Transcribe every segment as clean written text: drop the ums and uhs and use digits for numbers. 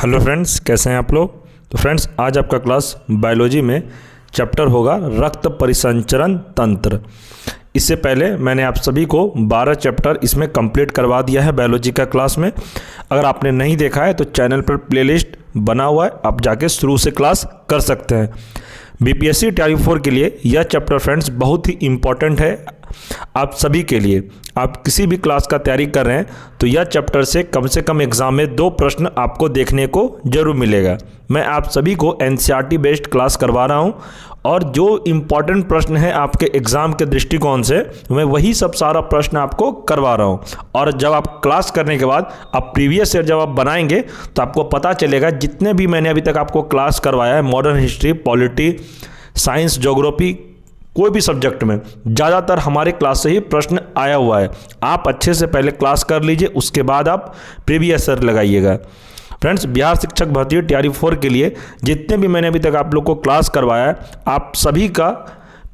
Hello friends, कैसे हैं आप लोग। तो फ्रेंड्स, आज आपका क्लास बायोलॉजी में चैप्टर होगा रक्त परिसंचरण तंत्र। इससे पहले मैंने आप सभी को 12 चैप्टर इसमें कंप्लीट करवा दिया है बायोलॉजी का क्लास में। अगर आपने नहीं देखा है तो चैनल पर प्लेलिस्ट बना हुआ है, आप जाके शुरू से क्लास कर सकते हैं। बीपीएससी टाइप 4 के लिए यह चैप्टर फ्रेंड्स बहुत ही इम्पॉर्टेंट है आप सभी के लिए। आप किसी भी क्लास का तैयारी कर रहे हैं तो यह चैप्टर से कम एग्जाम में 2 प्रश्न आपको देखने को जरूर मिलेगा। मैं आप सभी को एनसीईआरटी बेस्ड क्लास करवा रहा हूं और जो इम्पॉर्टेंट प्रश्न है आपके एग्ज़ाम के दृष्टिकोण से मैं वही सब सारा प्रश्न आपको करवा रहा हूं। और जब आप क्लास करने के बाद आप प्रीवियस ईयर जब आप बनाएंगे तो आपको पता चलेगा जितने भी मैंने अभी तक आपको क्लास करवाया है, modern history, polity, science, geography, कोई भी सब्जेक्ट में ज़्यादातर हमारे क्लास से ही प्रश्न आया हुआ है। आप अच्छे से पहले क्लास कर लीजिए, उसके बाद आप प्रीवियस ईयर लगाइएगा। फ्रेंड्स, बिहार शिक्षक भर्ती तैयारी 4 के लिए जितने भी मैंने अभी तक आप लोग को क्लास करवाया है, आप सभी का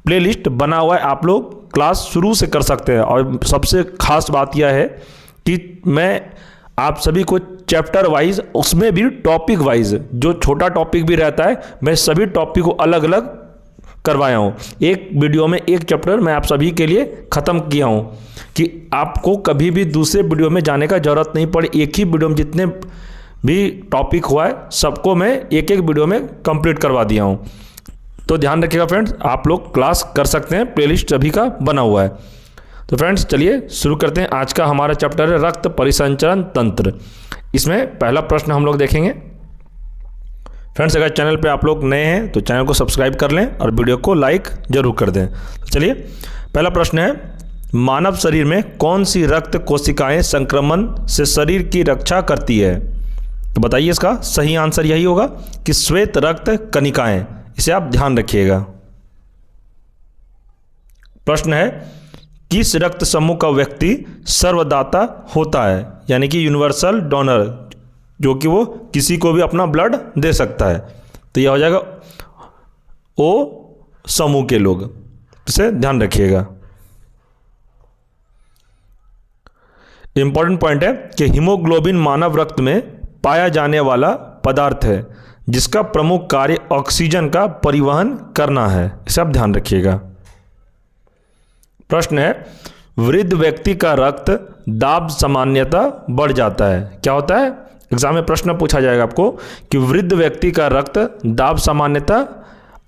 प्लेलिस्ट बना हुआ है, आप लोग क्लास शुरू से कर सकते हैं। और सबसे खास बात यह है कि मैं आप सभी को चैप्टर वाइज, उसमें भी टॉपिक वाइज, जो छोटा टॉपिक भी रहता है, मैं सभी टॉपिक को अलग अलग करवाया हूँ। एक वीडियो में एक चैप्टर मैं आप सभी के लिए ख़त्म किया हूँ कि आपको कभी भी दूसरे वीडियो में जाने का ज़रूरत नहीं पड़े। एक ही वीडियो में जितने भी टॉपिक हुआ है सबको मैं एक एक वीडियो में कंप्लीट करवा दिया हूँ। तो ध्यान रखिएगा फ्रेंड्स, आप लोग क्लास कर सकते हैं, प्लेलिस्ट सभी का बना हुआ है। तो फ्रेंड्स, चलिए शुरू करते हैं। आज का हमारा चैप्टर है रक्त परिसंचरण तंत्र। इसमें पहला प्रश्न हम लोग देखेंगे। फ्रेंड्स, अगर चैनल पे आप लोग नए हैं तो चैनल को सब्सक्राइब कर लें और वीडियो को लाइक जरूर कर दें। तो चलिए, पहला प्रश्न है, मानव शरीर में कौन सी रक्त कोशिकाएं संक्रमण से शरीर की रक्षा करती है? तो बताइए, इसका सही आंसर यही होगा कि श्वेत रक्त कणिकाएं। इसे आप ध्यान रखिएगा। प्रश्न है, किस रक्त समूह का व्यक्ति सर्वदाता होता है, यानी कि यूनिवर्सल डोनर, जो कि वो किसी को भी अपना ब्लड दे सकता है? तो यह हो जाएगा ओ समूह के लोग। इसे ध्यान रखिएगा। इंपॉर्टेंट पॉइंट है कि हीमोग्लोबिन मानव रक्त में पाया जाने वाला पदार्थ है जिसका प्रमुख कार्य ऑक्सीजन का परिवहन करना है। इसे आप ध्यान रखिएगा। प्रश्न है, वृद्ध व्यक्ति का रक्त दाब सामान्यतः बढ़ जाता है। क्या होता है? एग्जाम में प्रश्न पूछा जाएगा आपको कि वृद्ध व्यक्ति का रक्त दाब सामान्यतः,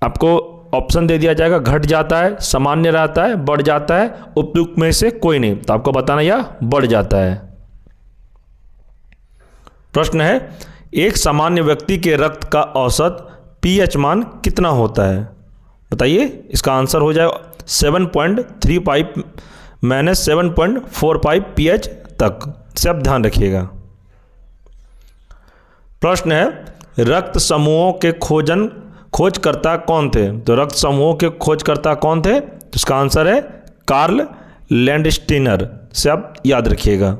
आपको ऑप्शन दे दिया जाएगा, घट जाता है, सामान्य रहता है, बढ़ जाता है, उपयुक्त में से कोई नहीं। तो आपको बताना यह बढ़ जाता है। प्रश्न है, एक सामान्य व्यक्ति के रक्त का औसत पीएच मान कितना होता है? बताइए, इसका आंसर हो जाएगा 7.35 - 7.45 पीएच तक। इसे आप ध्यान रखिएगा। प्रश्न है, रक्त समूहों के खोजकर्ता कौन थे? तो रक्त समूहों के खोजकर्ता कौन थे? तो इसका आंसर है कार्ल लैंडस्टीनर। से आप याद रखिएगा।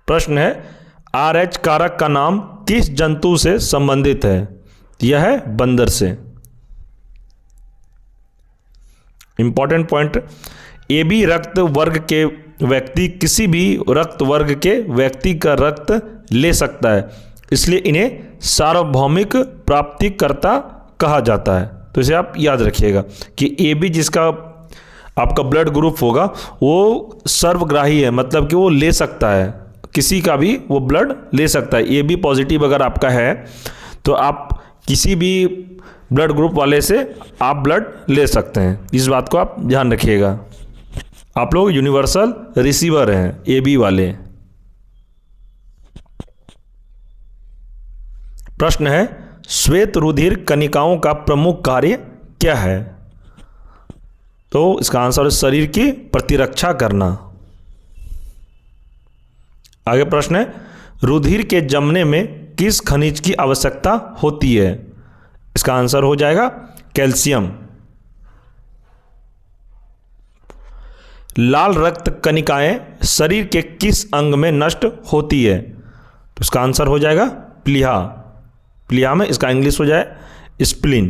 प्रश्न है, RH कारक का नाम किस जंतु से संबंधित है? यह है बंदर से। इंपॉर्टेंट पॉइंट, AB रक्त वर्ग के व्यक्ति किसी भी रक्त वर्ग के व्यक्ति का रक्त ले सकता है, इसलिए इन्हें सार्वभौमिक प्राप्तिकर्ता कहा जाता है। तो इसे आप याद रखिएगा कि AB जिसका आपका ब्लड ग्रुप होगा वो सर्वग्राही है, मतलब कि वो ले सकता है, किसी का भी वो ब्लड ले सकता है। AB पॉजिटिव अगर आपका है तो आप किसी भी ब्लड ग्रुप वाले से आप ब्लड ले सकते हैं। इस बात को आप ध्यान रखिएगा। आप लोग यूनिवर्सल रिसीवर हैं AB वाले। प्रश्न है, श्वेत रुधिर कणिकाओं का प्रमुख कार्य क्या है? तो इसका आंसर है शरीर की प्रतिरक्षा करना। आगे प्रश्न है, रुधिर के जमने में किस खनिज की आवश्यकता होती है? इसका आंसर हो जाएगा कैल्शियम। लाल रक्त कणिकाएं शरीर के किस अंग में नष्ट होती है? तो इसका आंसर हो जाएगा प्लीहा। प्लीहा में इसका इंग्लिश हो जाए स्प्लीन।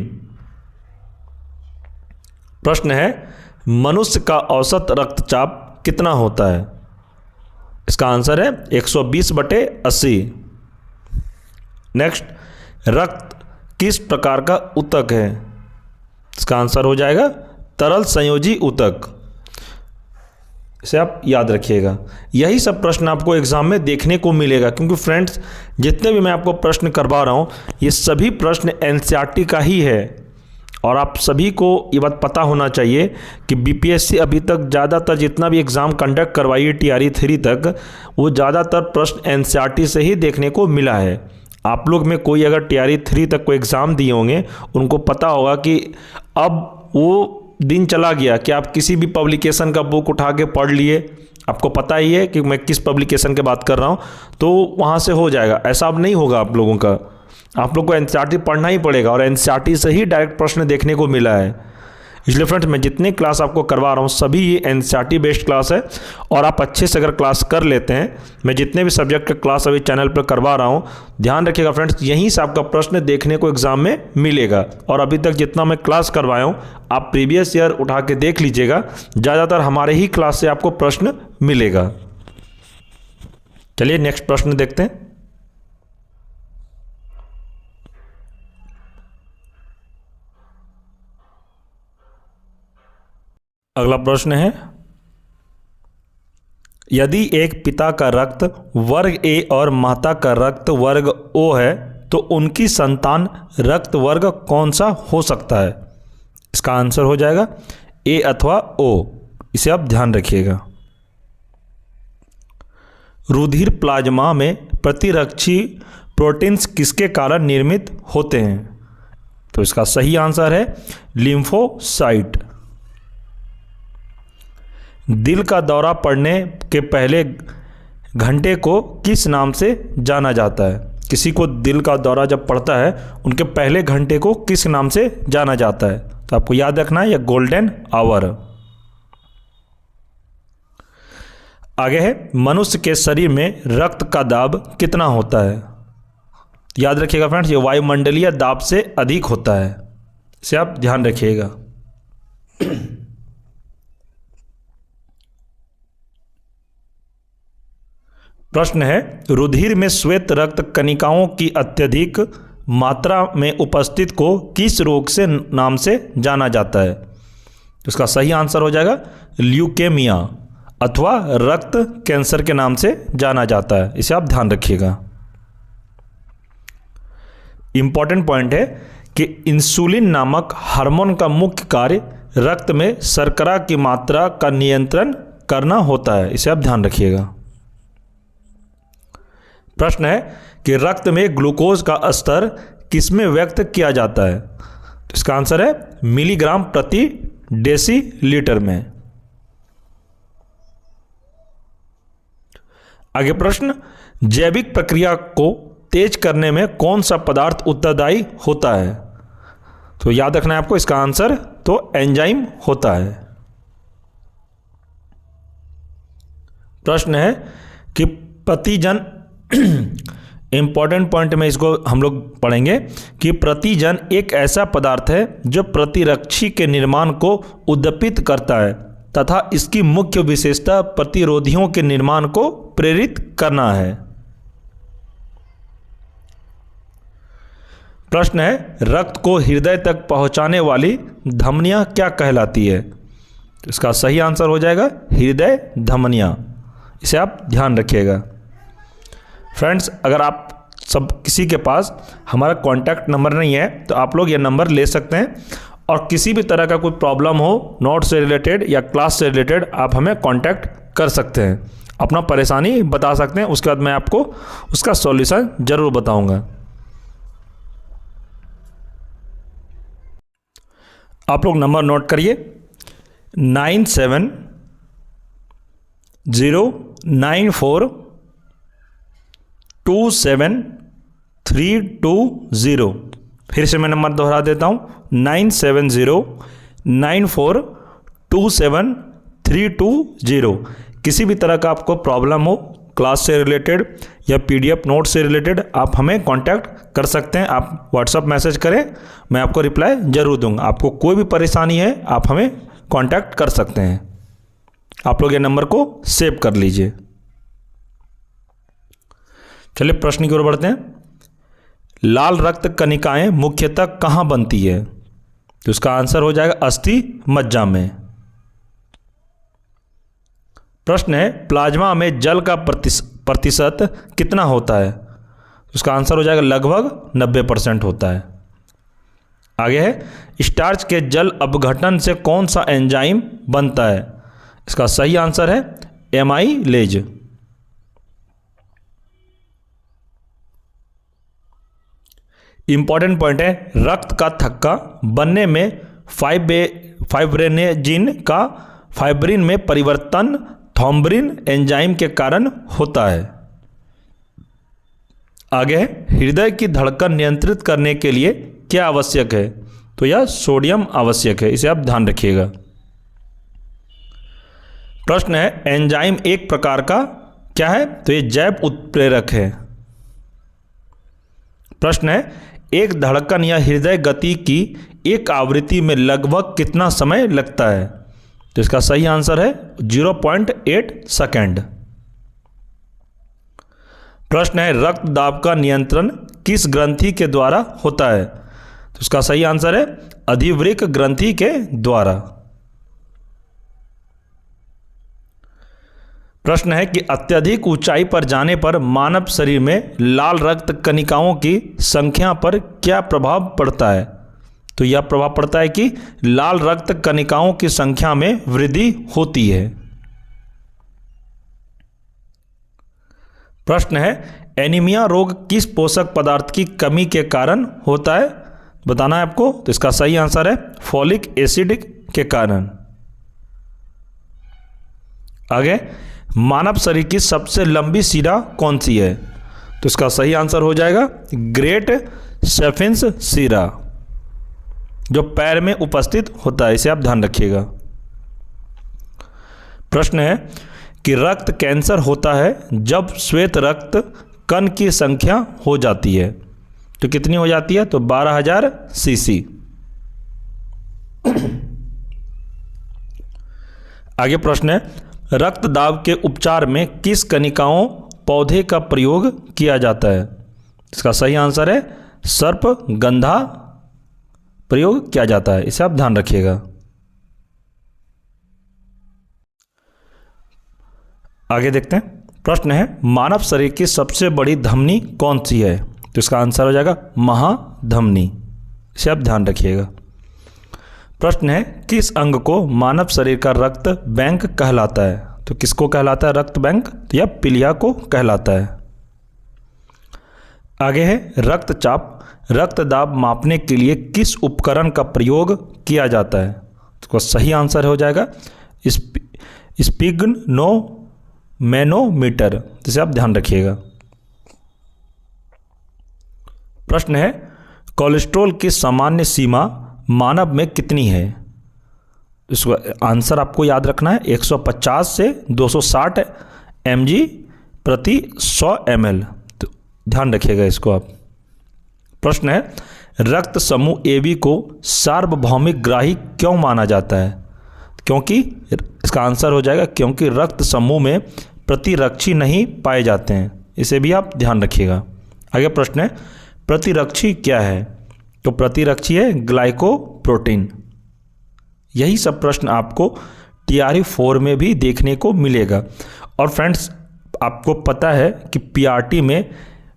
प्रश्न है मनुष्य का औसत रक्तचाप कितना होता है? इसका आंसर है 120/80। नेक्स्ट, रक्त किस प्रकार का ऊतक है? इसका आंसर हो जाएगा तरल संयोजी ऊतक। इसे आप याद रखिएगा। यही सब प्रश्न आपको एग्जाम में देखने को मिलेगा, क्योंकि फ्रेंड्स जितने भी मैं आपको प्रश्न करवा रहा हूँ ये सभी प्रश्न एनसीईआरटी का ही है। और आप सभी को ये बात पता होना चाहिए कि बीपीएससी अभी तक ज़्यादातर जितना भी एग्ज़ाम कंडक्ट करवाई है TRE 3 तक, वो ज़्यादातर प्रश्न एनसीईआरटी से ही देखने को मिला है। आप लोग में कोई अगर TRE 3 तक कोई एग्ज़ाम दिए होंगे, उनको पता होगा कि अब वो दिन चला गया कि आप किसी भी पब्लिकेशन का बुक उठा के पढ़ लिए, आपको पता ही है कि मैं किस पब्लिकेशन की बात कर रहा हूँ, तो वहाँ से हो जाएगा। ऐसा अब नहीं होगा आप लोगों का। आप लोग को एनसीईआरटी पढ़ना ही पड़ेगा, और एनसीईआरटी से ही डायरेक्ट प्रश्न देखने को मिला है। इसलिए फ्रेंड्स मैं जितने क्लास आपको करवा रहा हूँ सभी ये एनसीईआरटी बेस्ड क्लास है, और आप अच्छे से अगर क्लास कर लेते हैं, मैं जितने भी सब्जेक्ट का क्लास अभी चैनल पर करवा रहा हूँ, ध्यान रखिएगा फ्रेंड्स, यहीं से आपका प्रश्न देखने को एग्जाम में मिलेगा। और अभी तक जितना मैं क्लास करवाया हूँ आप प्रीवियस ईयर उठा के देख लीजिएगा, ज़्यादातर हमारे ही क्लास से आपको प्रश्न मिलेगा। चलिए नेक्स्ट प्रश्न देखते हैं। अगला प्रश्न है, यदि एक पिता का रक्त वर्ग ए और माता का रक्त वर्ग ओ है तो उनकी संतान रक्त वर्ग कौन सा हो सकता है? इसका आंसर हो जाएगा ए अथवा ओ। इसे आप ध्यान रखिएगा। रुधिर प्लाज्मा में प्रतिरक्षी प्रोटीन्स किसके कारण निर्मित होते हैं? तो इसका सही आंसर है लिम्फोसाइट। दिल का दौरा पड़ने के पहले घंटे को किस नाम से जाना जाता है? किसी को दिल का दौरा जब पड़ता है उनके पहले घंटे को किस नाम से जाना जाता है? तो आपको याद रखना है, यह गोल्डन आवर। आगे है, मनुष्य के शरीर में रक्त का दाब कितना होता है? याद रखिएगा फ्रेंड्स, ये वायुमंडलीय दाब से अधिक होता है। इसे आप ध्यान रखिएगा। प्रश्न है, रुधिर में श्वेत रक्त कणिकाओं की अत्यधिक मात्रा में उपस्थित को किस रोग से नाम से जाना जाता है? तो इसका सही आंसर हो जाएगा ल्यूकेमिया अथवा रक्त कैंसर के नाम से जाना जाता है। इसे आप ध्यान रखिएगा। इंपॉर्टेंट पॉइंट है कि इंसुलिन नामक हार्मोन का मुख्य कार्य रक्त में शर्करा की मात्रा का नियंत्रण करना होता है। इसे आप ध्यान रखिएगा। प्रश्न है कि रक्त में ग्लूकोज का स्तर किसमें व्यक्त किया जाता है? तो इसका आंसर है मिलीग्राम प्रति डेसीलीटर में। आगे प्रश्न, जैविक प्रक्रिया को तेज करने में कौन सा पदार्थ उत्तरदायी होता है? तो याद रखना है आपको, इसका आंसर तो एंजाइम होता है। प्रश्न है कि प्रतिजन इंपॉर्टेंट पॉइंट में इसको हम लोग पढ़ेंगे कि प्रतिजन एक ऐसा पदार्थ है जो प्रतिरक्षी के निर्माण को उद्दीपित करता है तथा इसकी मुख्य विशेषता प्रतिरोधियों के निर्माण को प्रेरित करना है। प्रश्न है, रक्त को हृदय तक पहुंचाने वाली धमनियां क्या कहलाती है? इसका सही आंसर हो जाएगा हृदय धमनियां। इसे आप ध्यान रखिएगा। फ्रेंड्स, अगर आप सब किसी के पास हमारा कॉन्टैक्ट नंबर नहीं है तो आप लोग ये नंबर ले सकते हैं, और किसी भी तरह का कोई प्रॉब्लम हो नोट से रिलेटेड या क्लास से रिलेटेड आप हमें कॉन्टैक्ट कर सकते हैं, अपना परेशानी बता सकते हैं। उसके बाद मैं आपको उसका सॉल्यूशन ज़रूर बताऊंगा। आप लोग नंबर नोट करिए, 9709427320। फिर से मैं नंबर दोहरा देता हूँ, 9709427320। किसी भी तरह का आपको प्रॉब्लम हो क्लास से रिलेटेड या PDF नोट से रिलेटेड आप हमें कांटेक्ट कर सकते हैं। आप व्हाट्सअप मैसेज करें, मैं आपको रिप्लाई ज़रूर दूंगा। आपको कोई भी परेशानी है आप हमें कांटेक्ट कर सकते हैं। आप लोग ये नंबर को सेव कर लीजिए। चलिए प्रश्न की ओर बढ़ते हैं। लाल रक्त कणिकाएं मुख्यतः कहाँ बनती है? तो इसका आंसर हो जाएगा अस्थि मज्जा में। प्रश्न है प्लाज्मा में जल का प्रतिशत कितना होता है? उसका आंसर हो जाएगा लगभग 90% होता है। आगे है स्टार्च के जल अपघटन से कौन सा एंजाइम बनता है? इसका सही आंसर है एमाइलेज। इंपॉर्टेंट पॉइंट है रक्त का थक्का बनने में फाइब्रिनोजेन का फाइब्रिन में परिवर्तन थ्रोम्बिन एंजाइम के कारण होता है। आगे हृदय की धड़कन नियंत्रित करने के लिए क्या आवश्यक है? तो यह सोडियम आवश्यक है, इसे आप ध्यान रखिएगा। प्रश्न है एंजाइम एक प्रकार का क्या है? तो ये जैव उत्प्रेरक है। प्रश्न है एक धड़कन या हृदय गति की एक आवृत्ति में लगभग कितना समय लगता है? तो इसका सही आंसर है 0.8 सेकंड। प्रश्न है रक्त दाब का नियंत्रण किस ग्रंथि के द्वारा होता है? तो इसका सही आंसर है अधिवृक्क ग्रंथि के द्वारा। प्रश्न है कि अत्यधिक ऊंचाई पर जाने पर मानव शरीर में लाल रक्त कणिकाओं की संख्या पर क्या प्रभाव पड़ता है? तो यह प्रभाव पड़ता है कि लाल रक्त कणिकाओं की संख्या में वृद्धि होती है। प्रश्न है एनीमिया रोग किस पोषक पदार्थ की कमी के कारण होता है? बताना है आपको। तो इसका सही आंसर है फोलिक एसिड के कारण। आगे मानव शरीर की सबसे लंबी शिरा कौन सी है? तो इसका सही आंसर हो जाएगा ग्रेट सेफिन्स शिरा, जो पैर में उपस्थित होता है, इसे आप ध्यान रखिएगा। प्रश्न है कि रक्त कैंसर होता है जब श्वेत रक्त कण की संख्या हो जाती है, तो कितनी हो जाती है? तो 12,000 सीसी। आगे प्रश्न है रक्त दाब के उपचार में किस कणिकाओं पौधे का प्रयोग किया जाता है? इसका सही आंसर है सर्पगंधा प्रयोग किया जाता है, इसे आप ध्यान रखिएगा। आगे देखते हैं। प्रश्न है मानव शरीर की सबसे बड़ी धमनी कौन सी है? तो इसका आंसर हो जाएगा महाधमनी, इसे आप ध्यान रखिएगा। प्रश्न है किस अंग को मानव शरीर का रक्त बैंक कहलाता है? तो किसको कहलाता है रक्त बैंक? तो यह पिलिया को कहलाता है। आगे है रक्तचाप रक्त दाब मापने के लिए किस उपकरण का प्रयोग किया जाता है? तो सही आंसर हो जाएगा स्पिग्नोमेनोमीटर, जिसे आप ध्यान रखिएगा। प्रश्न है कोलेस्ट्रॉल की सामान्य सीमा मानव में कितनी है? इसको आंसर आपको याद रखना है 150 से 260 mg प्रति 100 ml, तो ध्यान रखिएगा इसको आप। प्रश्न है रक्त समूह AB को सार्वभौमिक ग्राही क्यों माना जाता है? क्योंकि इसका आंसर हो जाएगा क्योंकि रक्त समूह में प्रतिरक्षी नहीं पाए जाते हैं, इसे भी आप ध्यान रखिएगा। आगे प्रश्न है प्रतिरक्षी क्या है? तो प्रतिरक्षी है ग्लाइकोप्रोटीन। यही सब प्रश्न आपको TRE 4 में भी देखने को मिलेगा। और फ्रेंड्स आपको पता है कि PRT में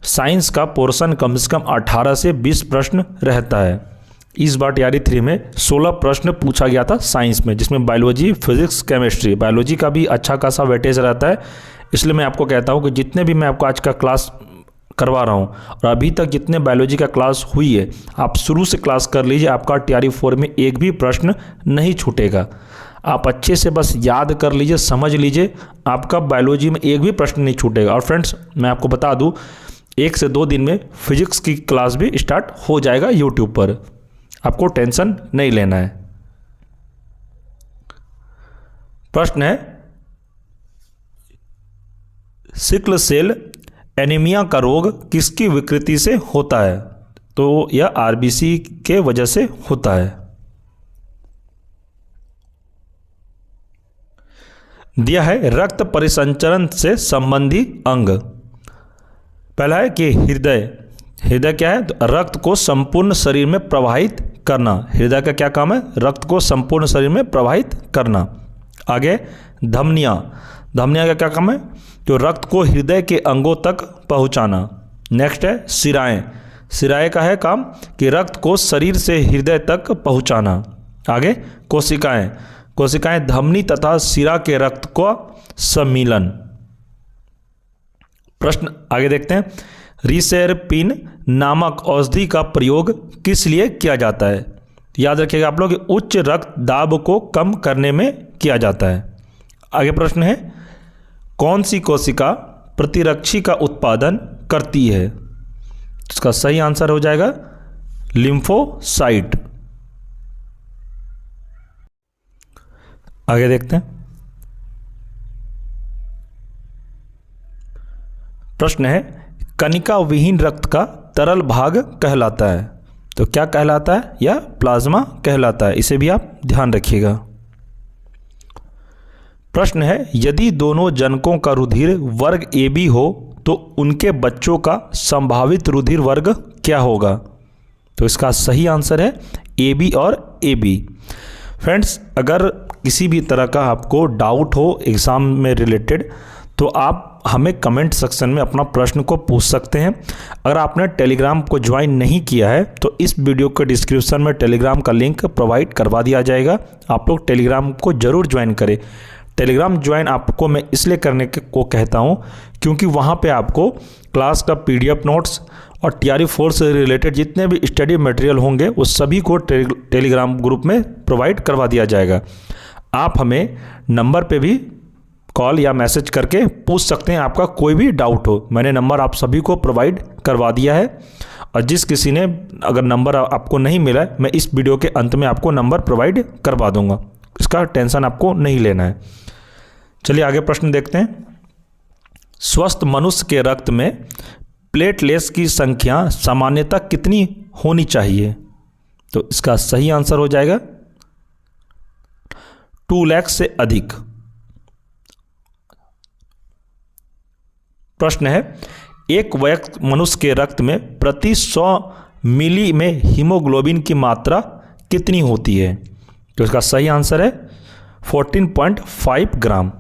साइंस का पोर्शन कम से कम 18 से 20 प्रश्न रहता है। इस बार TRE 3 में 16 प्रश्न पूछा गया था साइंस में, जिसमें बायोलॉजी, फिजिक्स, केमिस्ट्री, बायोलॉजी का भी अच्छा खासा वेटेज रहता है। इसलिए मैं आपको कहता हूँ कि जितने भी मैं आपको आज का क्लास करवा रहा हूँ और अभी तक जितने बायोलॉजी का क्लास हुई है, आप शुरू से क्लास कर लीजिए, आपका TRE 4 में एक भी प्रश्न नहीं छूटेगा। आप अच्छे से बस याद कर लीजिए, समझ लीजिए, आपका बायोलॉजी में एक भी प्रश्न नहीं छूटेगा। और फ्रेंड्स मैं आपको बता दूं 1 से 2 दिन में फिजिक्स की क्लास भी स्टार्ट हो जाएगा यूट्यूब पर, आपको टेंशन नहीं लेना है। प्रश्न है सिकल सेल एनीमिया का रोग किसकी विकृति से होता है? तो यह आरबीसी के वजह से होता है। दिया है रक्त परिसंचरण से संबंधी अंग। पहला है कि हृदय। हृदय क्या है? तो रक्त को संपूर्ण शरीर में प्रवाहित करना। हृदय का क्या काम है? रक्त को संपूर्ण शरीर में प्रवाहित करना। आगे धमनियाँ। धमनियाँ का क्या काम है? तो रक्त को हृदय के अंगों तक पहुंचाना। नेक्स्ट है शिराएँ। शिराएँ का है काम कि रक्त को शरीर से हृदय तक पहुंचाना। आगे कोशिकाएँ। कोशिकाएँ धमनी तथा शिरा के रक्त को सम्मिलन। प्रश्न आगे देखते हैं। रिसेरपिन नामक औषधि का प्रयोग किस लिए किया जाता है? याद रखिएगा आप लोग, उच्च रक्तदाब को कम करने में किया जाता है। आगे प्रश्न है, कौन सी कोशिका प्रतिरक्षी का उत्पादन करती है? इसका सही आंसर हो जाएगा लिम्फोसाइट। आगे देखते हैं। प्रश्न है, कणिका विहीन रक्त का तरल भाग कहलाता है। तो क्या कहलाता है? या प्लाज्मा कहलाता है। इसे भी आप ध्यान रखिएगा। प्रश्न है, यदि दोनों जनकों का रुधिर वर्ग AB हो तो उनके बच्चों का संभावित रुधिर वर्ग क्या होगा? तो इसका सही आंसर है AB और AB। फ्रेंड्स, अगर किसी भी तरह का आपको डाउट हो एग्ज़ाम में रिलेटेड तो आप हमें कमेंट सेक्शन में अपना प्रश्न को पूछ सकते हैं। अगर आपने टेलीग्राम को ज्वाइन नहीं किया है तो इस वीडियो के डिस्क्रिप्शन में टेलीग्राम का लिंक प्रोवाइड करवा दिया जाएगा। आप लोग टेलीग्राम को ज़रूर ज्वाइन करें। टेलीग्राम ज्वाइन आपको मैं इसलिए करने को कहता हूँ क्योंकि वहाँ पे आपको क्लास का PDF नोट्स और TRE 4 से रिलेटेड जितने भी स्टडी मटेरियल होंगे उस सभी को टेलीग्राम ग्रुप में प्रोवाइड करवा दिया जाएगा। आप हमें नंबर पे भी कॉल या मैसेज करके पूछ सकते हैं, आपका कोई भी डाउट हो। मैंने नंबर आप सभी को प्रोवाइड करवा दिया है और जिस किसी ने अगर नंबर आपको नहीं मिला है मैं इस वीडियो के अंत में आपको नंबर प्रोवाइड करवा दूंगा। इसका टेंशन आपको नहीं लेना है। चलिए आगे प्रश्न देखते हैं। स्वस्थ मनुष्य के रक्त में प्लेटलेट्स की संख्या सामान्यतः कितनी होनी चाहिए? तो इसका सही आंसर हो जाएगा 2 लाख से अधिक। प्रश्न है, एक वयस्क मनुष्य के रक्त में प्रति 100 मिली में हीमोग्लोबिन की मात्रा कितनी होती है? तो इसका सही आंसर है 14.5 ग्राम।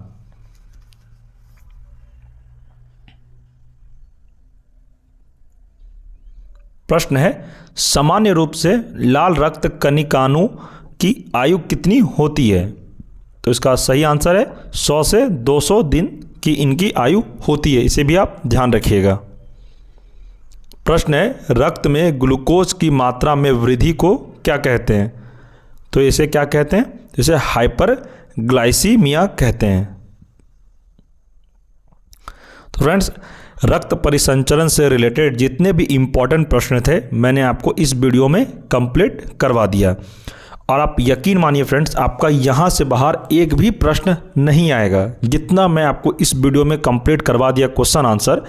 प्रश्न है, सामान्य रूप से लाल रक्त कणिकाणु की आयु कितनी होती है? तो इसका सही आंसर है 100 से 200 दिन की इनकी आयु होती है। इसे भी आप ध्यान रखिएगा। प्रश्न है, रक्त में ग्लूकोज की मात्रा में वृद्धि को क्या कहते हैं? तो इसे क्या कहते हैं? इसे हाइपरग्लाइसीमिया कहते हैं। तो फ्रेंड्स, रक्त परिसंचरण से रिलेटेड जितने भी इम्पॉर्टेंट प्रश्न थे मैंने आपको इस वीडियो में कंप्लीट करवा दिया और आप यकीन मानिए फ्रेंड्स, आपका यहाँ से बाहर एक भी प्रश्न नहीं आएगा। जितना मैं आपको इस वीडियो में कंप्लीट करवा दिया क्वेश्चन आंसर,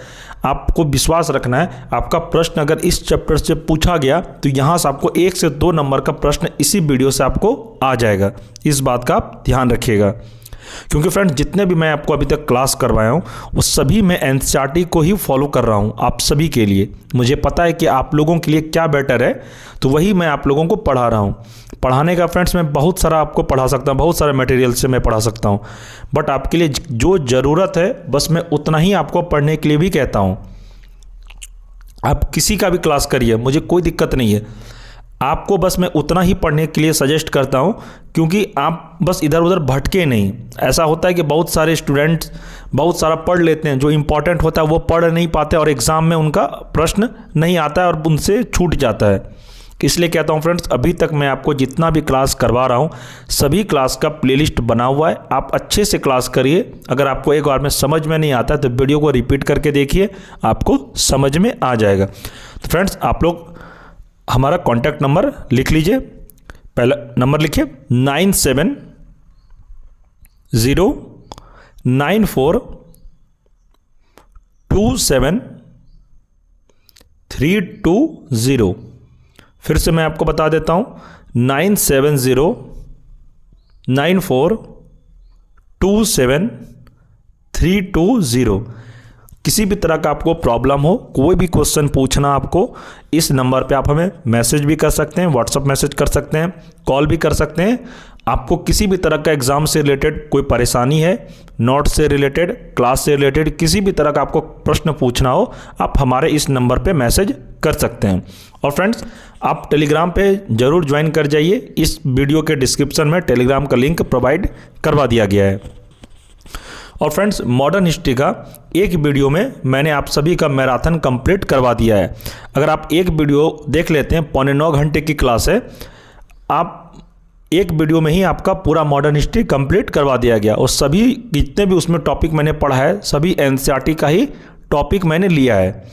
आपको विश्वास रखना है। आपका प्रश्न अगर इस चैप्टर से पूछा गया तो यहाँ से आपको 1 से 2 नंबर का प्रश्न इसी वीडियो से आपको आ जाएगा। इस बात का आप ध्यान रखिएगा क्योंकि फ्रेंड्स, जितने भी मैं आपको अभी तक क्लास करवाया हूँ वो सभी मैं NCERT को ही फॉलो कर रहा हूँ आप सभी के लिए। मुझे पता है कि आप लोगों के लिए क्या बेटर है, तो वही मैं आप लोगों को पढ़ा रहा हूँ। पढ़ाने का फ्रेंड्स मैं बहुत सारा आपको पढ़ा सकता हूँ, बहुत सारे मटेरियल से मैं पढ़ा सकता हूँ, बट आपके लिए जो ज़रूरत है बस मैं उतना ही आपको पढ़ने के लिए भी कहता हूँ। आप किसी का भी क्लास करिए, मुझे कोई दिक्कत नहीं है। आपको बस मैं उतना ही पढ़ने के लिए सजेस्ट करता हूँ क्योंकि आप बस इधर उधर भटके नहीं। ऐसा होता है कि बहुत सारे स्टूडेंट्स बहुत सारा पढ़ लेते हैं, जो इम्पोर्टेंट होता है वो पढ़ नहीं पाते और एग्ज़ाम में उनका प्रश्न नहीं आता है और उनसे छूट जाता है। इसलिए कहता हूँ फ्रेंड्स, अभी तक मैं आपको जितना भी क्लास करवा रहा हूँ सभी क्लास का प्लेलिस्ट बना हुआ है। आप अच्छे से क्लास करिए। अगर आपको एक बार में समझ में नहीं आता है तो वीडियो को रिपीट करके देखिए, आपको समझ में आ जाएगा। तो फ्रेंड्स, आप लोग हमारा कॉन्टैक्ट नंबर लिख लीजिए। पहला नंबर लिखिए 97094272 320। फिर से मैं आपको बता देता हूँ 9709427320। किसी भी तरह का आपको प्रॉब्लम हो, कोई भी क्वेश्चन पूछना आपको, इस नंबर पे आप हमें मैसेज भी कर सकते हैं, व्हाट्सअप मैसेज कर सकते हैं, कॉल भी कर सकते हैं। आपको किसी भी तरह का एग्ज़ाम से रिलेटेड कोई परेशानी है, नोट से रिलेटेड, क्लास से रिलेटेड, किसी भी तरह का आपको प्रश्न पूछना हो, आप हमारे इस नंबर पे मैसेज कर सकते हैं। और फ्रेंड्स, आप टेलीग्राम पे ज़रूर ज्वाइन कर जाइए। इस वीडियो के डिस्क्रिप्शन में टेलीग्राम का लिंक प्रोवाइड करवा दिया गया है। और फ्रेंड्स, मॉडर्न हिस्ट्री का एक वीडियो में मैंने आप सभी का मैराथन कंप्लीट करवा दिया है। अगर आप एक वीडियो देख लेते हैं, 8.25 घंटे की क्लास है, आप एक वीडियो में ही आपका पूरा मॉडर्न हिस्ट्री कंप्लीट करवा दिया गया। और सभी जितने भी उसमें टॉपिक मैंने पढ़ा है, सभी एनसीईआरटी का ही टॉपिक मैंने लिया है।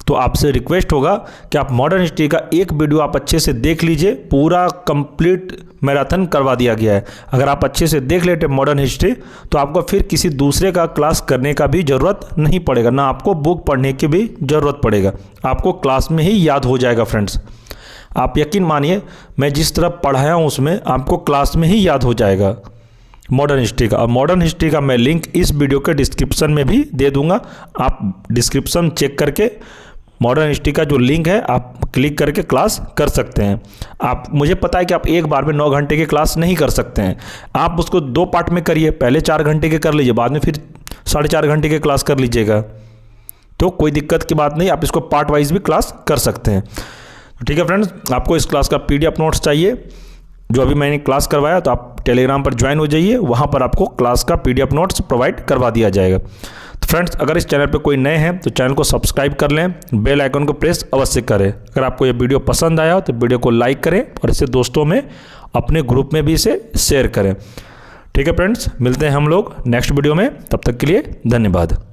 तो आपसे रिक्वेस्ट होगा कि आप मॉडर्न हिस्ट्री का एक वीडियो आप अच्छे से देख लीजिए, पूरा कंप्लीट मैराथन करवा दिया गया है। अगर आप अच्छे से देख लेते मॉडर्न हिस्ट्री, तो आपको फिर किसी दूसरे का क्लास करने का भी ज़रूरत नहीं पड़ेगा, ना आपको बुक पढ़ने की भी ज़रूरत पड़ेगा, आपको क्लास में ही याद हो जाएगा। फ्रेंड्स, आप यकीन मानिए, मैं जिस तरह पढ़ाया हूँ उसमें आपको क्लास में ही याद हो जाएगा मॉडर्न हिस्ट्री का। और मॉडर्न हिस्ट्री का मैं लिंक इस वीडियो के डिस्क्रिप्शन में भी दे दूंगा। आप डिस्क्रिप्शन चेक करके मॉडर्न हिस्ट्री का जो लिंक है, आप क्लिक करके क्लास कर सकते हैं। आप, मुझे पता है कि आप एक बार में 9 घंटे की क्लास नहीं कर सकते हैं, आप उसको 2 पार्ट में करिए। पहले 4 घंटे के कर लीजिए, बाद में फिर 4.5 घंटे की क्लास कर लीजिएगा, तो कोई दिक्कत की बात नहीं। आप इसको पार्ट वाइज भी क्लास कर सकते हैं। ठीक है फ्रेंड्स, आपको इस क्लास का PDF नोट्स चाहिए जो अभी मैंने क्लास करवाया, तो आप टेलीग्राम पर ज्वाइन हो जाइए, वहाँ पर आपको क्लास का PDF नोट्स प्रोवाइड करवा दिया जाएगा। तो फ्रेंड्स, अगर इस चैनल पे कोई नए हैं तो चैनल को सब्सक्राइब कर लें, बेल आइकन को प्रेस अवश्य करें। अगर आपको ये वीडियो पसंद आया हो तो वीडियो को लाइक करें और इसे दोस्तों में, अपने ग्रुप में भी इसे शेयर करें। ठीक है फ्रेंड्स, मिलते हैं हम लोग नेक्स्ट वीडियो में, तब तक के लिए धन्यवाद।